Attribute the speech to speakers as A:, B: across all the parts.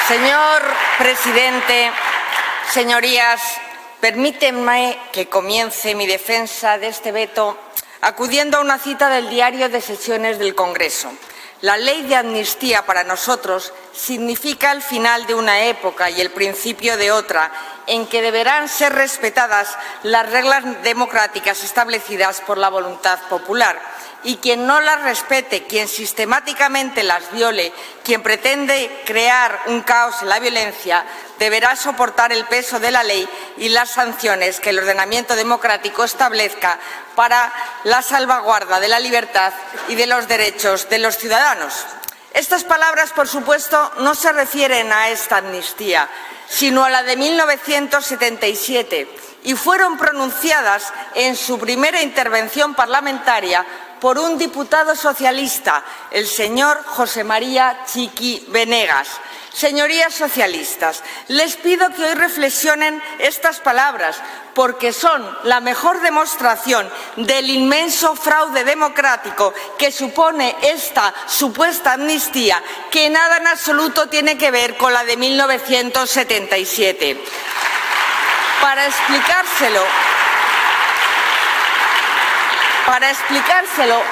A: Señor presidente, señorías, permítanme que comience mi defensa de este veto acudiendo a una cita del Diario de Sesiones del Congreso. La ley de amnistía para nosotros significa el final de una época y el principio de otra, en que deberán ser respetadas las reglas democráticas establecidas por la voluntad popular. Y quien no las respete, quien sistemáticamente las viole, quien pretende crear un caos en la violencia, deberá soportar el peso de la ley y las sanciones que el ordenamiento democrático establezca para la salvaguarda de la libertad y de los derechos de los ciudadanos. Estas palabras, por supuesto, no se refieren a esta amnistía, sino a la de 1977, y fueron pronunciadas en su primera intervención parlamentaria por un diputado socialista, el señor José María Chiqui Benegas. Señorías socialistas, les pido que hoy reflexionen estas palabras, porque son la mejor demostración del inmenso fraude democrático que supone esta supuesta amnistía, que nada en absoluto tiene que ver con la de 1977. Para explicárselo,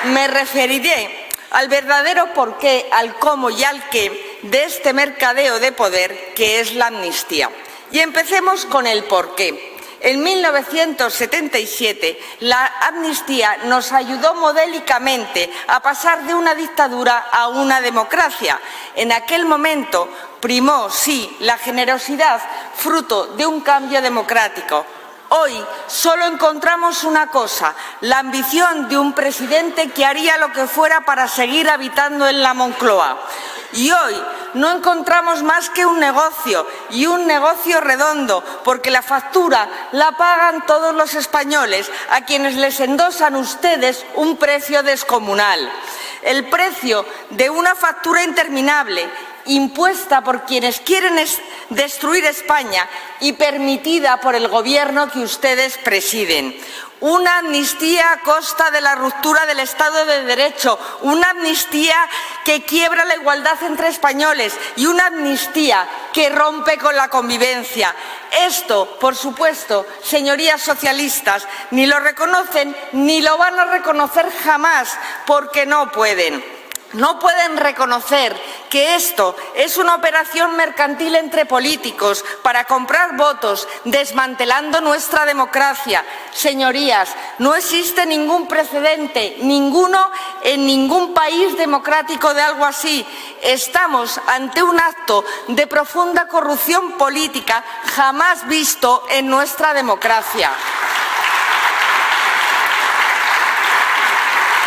A: me referiré al verdadero porqué, al cómo y al qué de este mercadeo de poder que es la amnistía. Y empecemos con el porqué. En 1977, la amnistía nos ayudó modélicamente a pasar de una dictadura a una democracia. En aquel momento primó, sí, la generosidad, fruto de un cambio democrático. Hoy solo encontramos una cosa, la ambición de un presidente que haría lo que fuera para seguir habitando en la Moncloa. Y hoy no encontramos más que un negocio, y un negocio redondo, porque la factura la pagan todos los españoles, a quienes les endosan ustedes un precio descomunal. El precio de una factura interminable, impuesta por quienes quieren destruir España y permitida por el Gobierno que ustedes presiden. Una amnistía a costa de la ruptura del Estado de Derecho, una amnistía que quiebra la igualdad entre españoles y una amnistía que rompe con la convivencia. Esto, por supuesto, señorías socialistas, ni lo reconocen ni lo van a reconocer jamás, porque no pueden. No pueden reconocer que esto es una operación mercantil entre políticos para comprar votos, desmantelando nuestra democracia. Señorías, no existe ningún precedente, ninguno en ningún país democrático de algo así. Estamos ante un acto de profunda corrupción política jamás visto en nuestra democracia.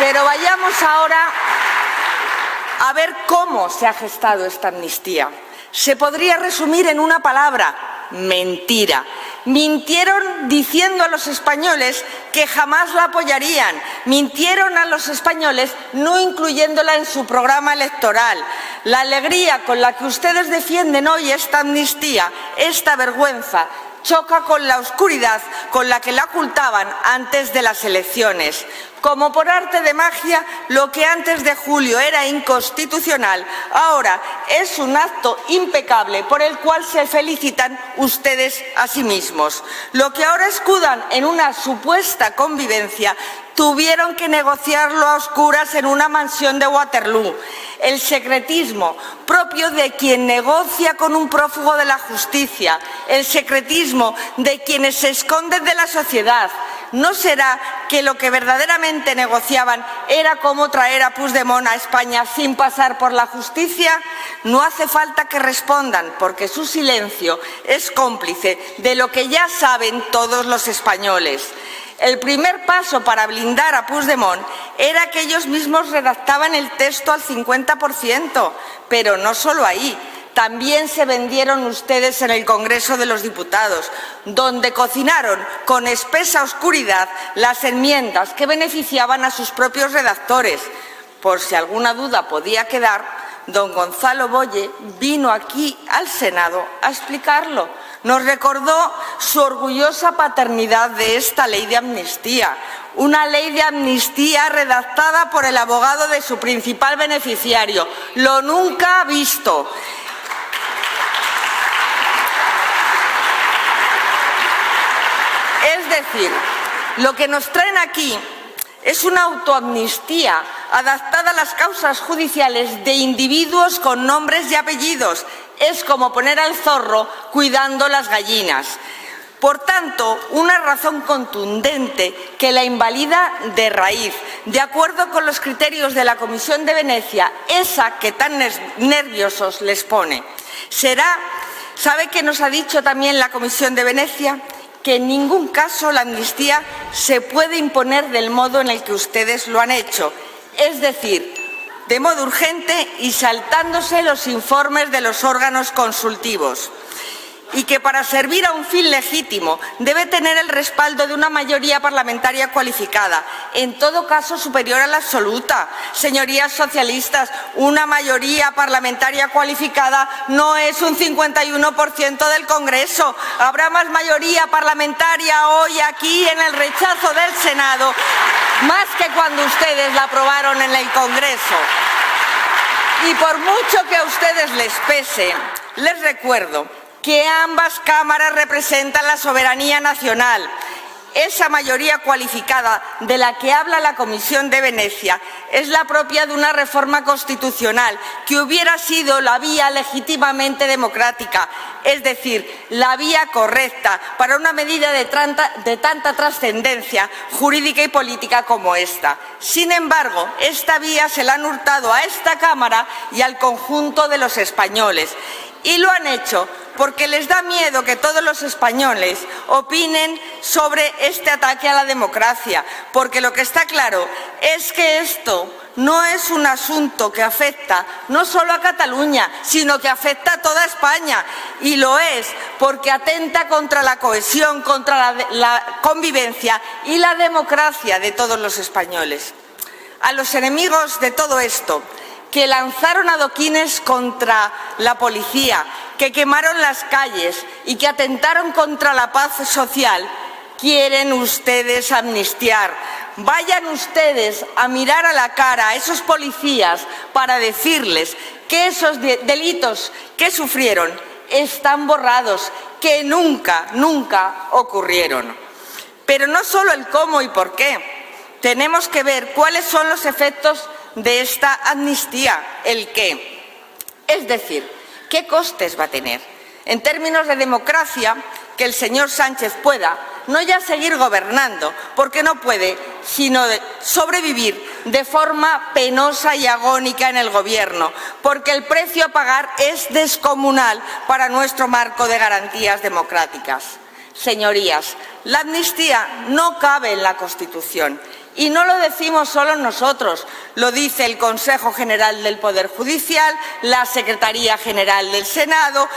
A: Pero vayamos ahora a ver cómo se ha gestado esta amnistía. Se podría resumir en una palabra: mentira. Mintieron diciendo a los españoles que jamás la apoyarían. Mintieron a los españoles no incluyéndola en su programa electoral. La alegría con la que ustedes defienden hoy esta amnistía, esta vergüenza, choca con la oscuridad con la que la ocultaban antes de las elecciones. Como por arte de magia, lo que antes de julio era inconstitucional, ahora es un acto impecable por el cual se felicitan ustedes a sí mismos. Lo que ahora escudan en una supuesta convivencia, tuvieron que negociarlo a oscuras en una mansión de Waterloo. El secretismo propio de quien negocia con un prófugo de la justicia, el secretismo de quienes se esconden de la sociedad. ¿No será que lo que verdaderamente negociaban era cómo traer a Puigdemont a España sin pasar por la justicia? No hace falta que respondan, porque su silencio es cómplice de lo que ya saben todos los españoles. El primer paso para blindar a Puigdemont era que ellos mismos redactaban el texto al 50%, pero no solo ahí. También se vendieron ustedes en el Congreso de los Diputados, donde cocinaron con espesa oscuridad las enmiendas que beneficiaban a sus propios redactores. Por si alguna duda podía quedar, don Gonzalo Boye vino aquí al Senado a explicarlo. Nos recordó su orgullosa paternidad de esta ley de amnistía, una ley de amnistía redactada por el abogado de su principal beneficiario, lo nunca visto. Es decir, lo que nos traen aquí es una autoamnistía adaptada a las causas judiciales de individuos con nombres y apellidos. Es como poner al zorro cuidando las gallinas. Por tanto, una razón contundente que la invalida de raíz, de acuerdo con los criterios de la Comisión de Venecia, esa que tan nerviosos les pone. ¿Sabe qué nos ha dicho también la Comisión de Venecia? Que en ningún caso la amnistía se puede imponer del modo en el que ustedes lo han hecho, es decir, de modo urgente y saltándose los informes de los órganos consultivos, y que para servir a un fin legítimo debe tener el respaldo de una mayoría parlamentaria cualificada, en todo caso superior a la absoluta. Señorías socialistas, una mayoría parlamentaria cualificada no es un 51% del Congreso. Habrá más mayoría parlamentaria hoy aquí en el rechazo del Senado, más que cuando ustedes la aprobaron en el Congreso. Y por mucho que a ustedes les pese, les recuerdo que ambas cámaras representan la soberanía nacional. Esa mayoría cualificada de la que habla la Comisión de Venecia es la propia de una reforma constitucional que hubiera sido la vía legítimamente democrática, es decir, la vía correcta para una medida de tanta trascendencia jurídica y política como esta. Sin embargo, esta vía se la han hurtado a esta Cámara y al conjunto de los españoles. Y lo han hecho porque les da miedo que todos los españoles opinen sobre este ataque a la democracia, porque lo que está claro es que esto no es un asunto que afecta no solo a Cataluña, sino que afecta a toda España, y lo es porque atenta contra la cohesión, contra la convivencia y la democracia de todos los españoles. A los enemigos de todo esto, que lanzaron adoquines contra la policía, que quemaron las calles y que atentaron contra la paz social, quieren ustedes amnistiar. Vayan ustedes a mirar a la cara a esos policías para decirles que esos delitos que sufrieron están borrados, que nunca ocurrieron. Pero no solo el cómo y por qué, tenemos que ver cuáles son los efectos de esta amnistía, el qué. Es decir, ¿qué costes va a tener? En términos de democracia, que el señor Sánchez pueda no ya seguir gobernando, porque no puede, sino sobrevivir de forma penosa y agónica en el gobierno, porque el precio a pagar es descomunal para nuestro marco de garantías democráticas. Señorías, la amnistía no cabe en la Constitución. Y no lo decimos solo nosotros, lo dice el Consejo General del Poder Judicial, la Secretaría General del Senado,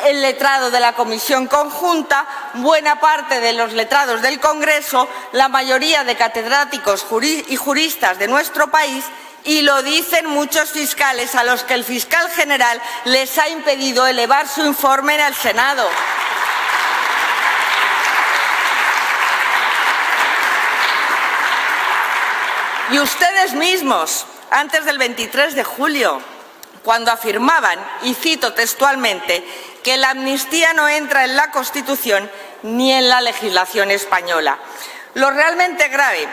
A: el letrado de la Comisión Conjunta, buena parte de los letrados del Congreso, la mayoría de catedráticos y juristas de nuestro país, y lo dicen muchos fiscales a los que el fiscal general les ha impedido elevar su informe en el Senado. Y ustedes mismos, antes del 23 de julio, cuando afirmaban, y cito textualmente, que la amnistía no entra en la Constitución ni en la legislación española. Lo realmente grave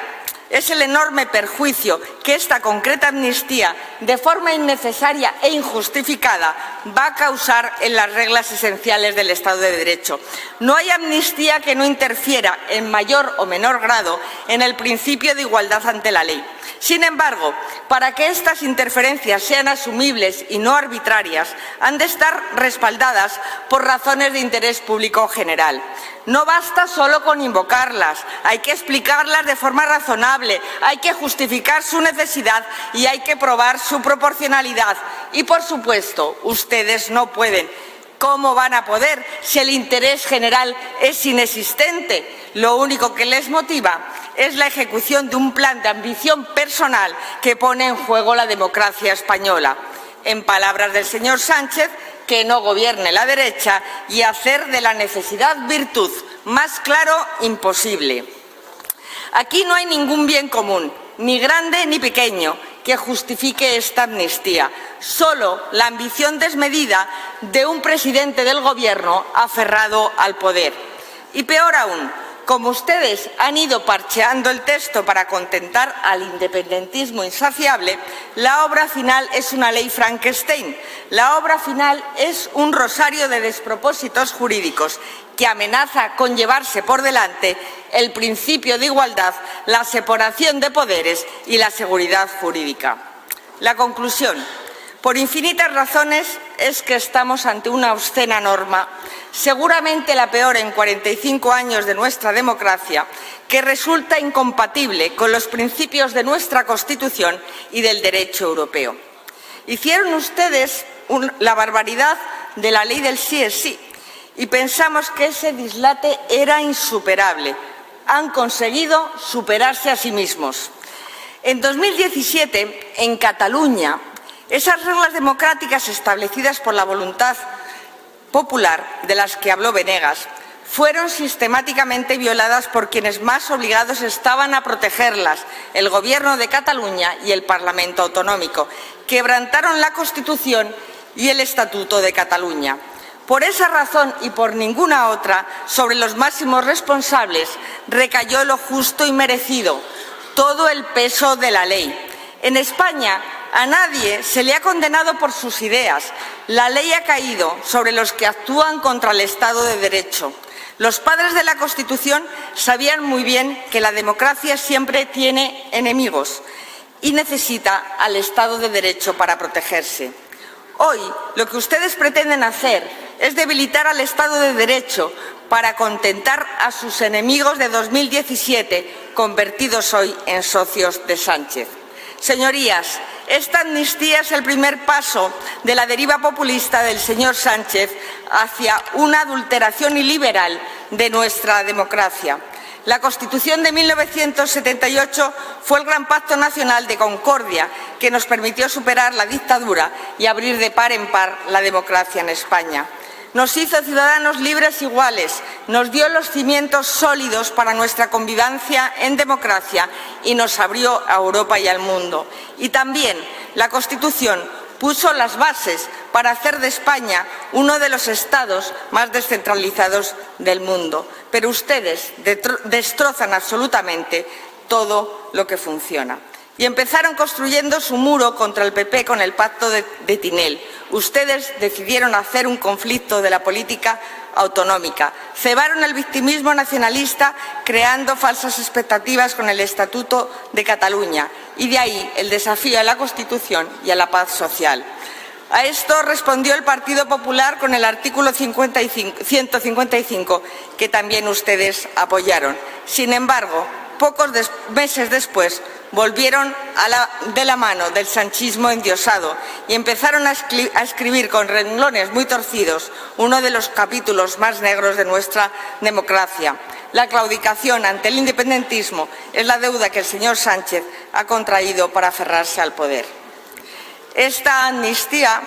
A: es el enorme perjuicio que esta concreta amnistía, de forma innecesaria e injustificada, va a causar en las reglas esenciales del Estado de Derecho. No hay amnistía que no interfiera en mayor o menor grado en el principio de igualdad ante la ley. Sin embargo, para que estas interferencias sean asumibles y no arbitrarias, han de estar respaldadas por razones de interés público general. No basta solo con invocarlas, hay que explicarlas de forma razonable, hay que justificar su necesidad y hay que probar su proporcionalidad. Y, por supuesto, ustedes no pueden. ¿Cómo van a poder si el interés general es inexistente? Lo único que les motiva es la ejecución de un plan de ambición personal que pone en juego la democracia española. En palabras del señor Sánchez, que no gobierne la derecha y hacer de la necesidad virtud. Más claro, imposible. Aquí no hay ningún bien común, ni grande ni pequeño, que justifique esta amnistía. Solo la ambición desmedida de un presidente del Gobierno aferrado al poder. Y peor aún, Como ustedes han ido parcheando el texto para contentar al independentismo insaciable, la obra final es una ley Frankenstein. La obra final es un rosario de despropósitos jurídicos que amenaza con llevarse por delante el principio de igualdad, la separación de poderes y la seguridad jurídica. La conclusión, por infinitas razones, es que estamos ante una obscena norma, seguramente la peor en 45 años de nuestra democracia, que resulta incompatible con los principios de nuestra Constitución y del derecho europeo. Hicieron ustedes la barbaridad de la ley del sí es sí y pensamos que ese dislate era insuperable. Han conseguido superarse a sí mismos. En 2017, en Cataluña, esas reglas democráticas establecidas por la voluntad popular de las que habló Venegas fueron sistemáticamente violadas por quienes más obligados estaban a protegerlas, el Gobierno de Cataluña y el Parlamento Autonómico. Quebrantaron la Constitución y el Estatuto de Cataluña. Por esa razón y por ninguna otra, sobre los máximos responsables recayó lo justo y merecido, todo el peso de la ley. En España, a nadie se le ha condenado por sus ideas. La ley ha caído sobre los que actúan contra el Estado de Derecho. Los padres de la Constitución sabían muy bien que la democracia siempre tiene enemigos y necesita al Estado de Derecho para protegerse. Hoy, lo que ustedes pretenden hacer es debilitar al Estado de Derecho para contentar a sus enemigos de 2017, convertidos hoy en socios de Sánchez. Señorías, esta amnistía es el primer paso de la deriva populista del señor Sánchez hacia una adulteración iliberal de nuestra democracia. La Constitución de 1978 fue el gran pacto nacional de concordia que nos permitió superar la dictadura y abrir de par en par la democracia en España. Nos hizo ciudadanos libres iguales, nos dio los cimientos sólidos para nuestra convivencia en democracia y nos abrió a Europa y al mundo. Y también la Constitución puso las bases para hacer de España uno de los estados más descentralizados del mundo. Pero ustedes destrozan absolutamente todo lo que funciona. Y empezaron construyendo su muro contra el PP con el pacto de Tinel. Ustedes decidieron hacer un conflicto de la política autonómica. Cebaron el victimismo nacionalista creando falsas expectativas con el Estatuto de Cataluña. Y de ahí el desafío a la Constitución y a la paz social. A esto respondió el Partido Popular con el artículo 155, que también ustedes apoyaron. Sin embargo, pocos meses después, volvieron de la mano del sanchismo endiosado y empezaron a escribir con renglones muy torcidos uno de los capítulos más negros de nuestra democracia. La claudicación ante el independentismo es la deuda que el señor Sánchez ha contraído para aferrarse al poder. Esta amnistía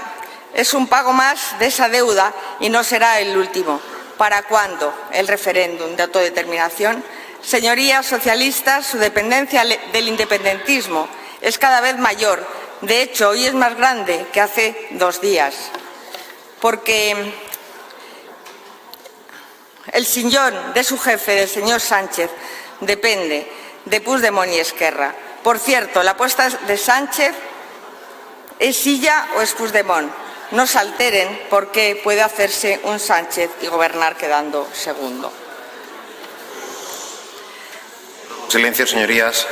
A: es un pago más de esa deuda y no será el último. ¿Para cuándo el referéndum de autodeterminación? Señorías socialistas, su dependencia del independentismo es cada vez mayor. De hecho, hoy es más grande que hace 2 días. Porque el sillón de su jefe, del señor Sánchez, depende de Puigdemont y Esquerra. Por cierto, la apuesta de Sánchez es silla o es Puigdemont. No se alteren porque puede hacerse un Sánchez y gobernar quedando segundo.
B: Silencio, señorías.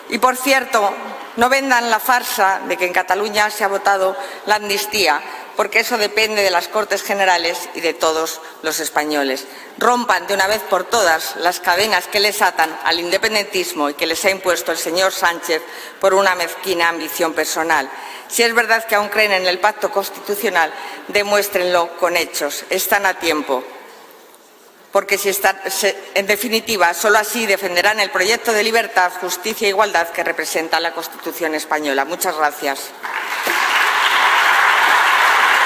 A: Y, por cierto, no vendan la farsa de que en Cataluña se ha votado la amnistía, porque eso depende de las Cortes Generales y de todos los españoles. Rompan de una vez por todas las cadenas que les atan al independentismo y que les ha impuesto el señor Sánchez por una mezquina ambición personal. Si es verdad que aún creen en el pacto constitucional, demuéstrenlo con hechos. Están a tiempo. Porque en definitiva, solo así defenderán el proyecto de libertad, justicia e igualdad que representa la Constitución española. Muchas gracias.